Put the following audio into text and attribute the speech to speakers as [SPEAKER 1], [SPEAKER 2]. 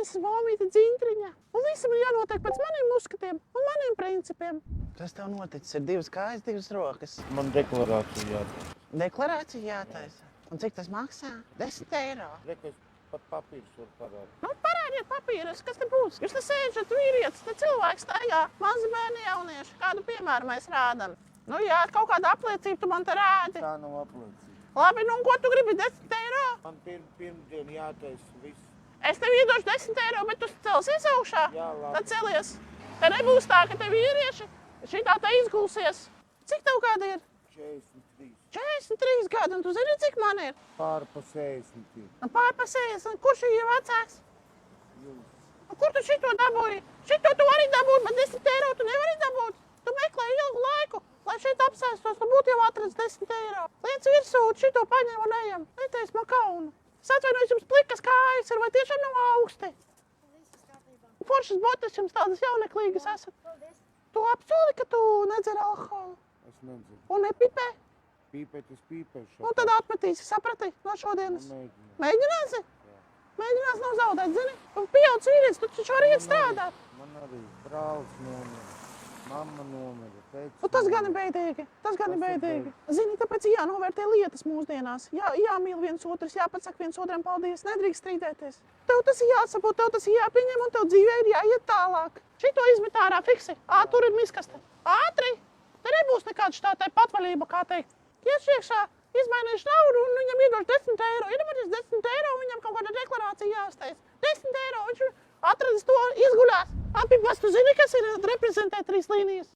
[SPEAKER 1] Ineses māmīte Dzintriņa. Un visam ir jānotiek pēc maniem uzskatiem un maniem principiem.
[SPEAKER 2] Kas tev noticis? Ir 2 kājas, 2 rokas.
[SPEAKER 3] Man deklarācija jātaisa.
[SPEAKER 2] Deklarācija jātaisa. Un cik tas maksā? 10 eiro.
[SPEAKER 3] Rekas pat papīrs var parādīt.
[SPEAKER 1] Nu, parādiet papīrus, kas te būs. Jūs te sēžat vīrietis, te cilvēks tajā, mazi bērni jaunieši. Kādu piemēru mēs rādam? Nu jā, kaut kādu apliecību tu man te rādi.
[SPEAKER 3] Tā nav apliecība.
[SPEAKER 1] Labi, nu un ko tu gribi 10 eiro?
[SPEAKER 3] Man pirmdien jātaisa viss.
[SPEAKER 1] Es tev iedošu 10 eiro, bet tu celsies augšā.
[SPEAKER 3] Jā, labi.
[SPEAKER 1] Tad celies. Te nebūs tā, ka te vīrieši šitā te izgulsies. Cik tev gadi ir?
[SPEAKER 3] 43.
[SPEAKER 1] 43 gadi, un tu zini, cik man ir?
[SPEAKER 3] Pār pa 60.
[SPEAKER 1] Un pār pa 60. Kurš ir vecāks?
[SPEAKER 3] Jūs.
[SPEAKER 1] Un kur tu šito dabūji? Šito tu vari dabūt, bet 10 eiro tu nevari dabūt. Tu meklē ilgu laiku, lai šeit apsēstos, tu būtu jau atradis 10 eiro. Liec virsū, šito paņem un ejam. Neteic man kaunu. Es atvainojos, jums plikas kājas ir, vai tiešām nav augsti? Foršas botas jums tādas jauneklīgas esat. Tu apsoli, ka tu nedzer alkoholu
[SPEAKER 3] Es nedzeru.
[SPEAKER 1] un nepipē.
[SPEAKER 3] Pīpēt, es pīpēšu.
[SPEAKER 1] Un tad atmetīsi, saprati, no šodienas.
[SPEAKER 3] Mēģinu.
[SPEAKER 1] Mēģināsi?
[SPEAKER 3] Jā.
[SPEAKER 1] Mēģinās nav zaudēt, zini? Un pieauc vīrietis, tu taču vari iet strādāt.
[SPEAKER 3] Man arī brālis nomira. Mamma nomira.
[SPEAKER 1] Nu, tas gan ir bēdīgi, tas gan ir bēdīgi. Zini, tāpēc jānovērtē lietas mūsdienās. Jāmīl viens otrs, jāpasaka viens otram paldies, nedrīkst strīdēties. Tev tas ir jāsaprot, tev tas ir jāpieņem un tev dzīvē ir jāiet tālāk. Šito izmet ārā, fiksi. Tur ir miskaste. Ātri! Te nebūs nekāda štātai patvaļība, kā teikt. Ies iekšā, izmainīšu naudu un viņam iedošu 10 eiro. Iedomāties 10 eiro, viņam kaut kāda deklarācija jāuztais. 10 eiro, viņš atradis to, izguļās. Apipās, tu zini, kas ir reprezentēt 3 līnijas?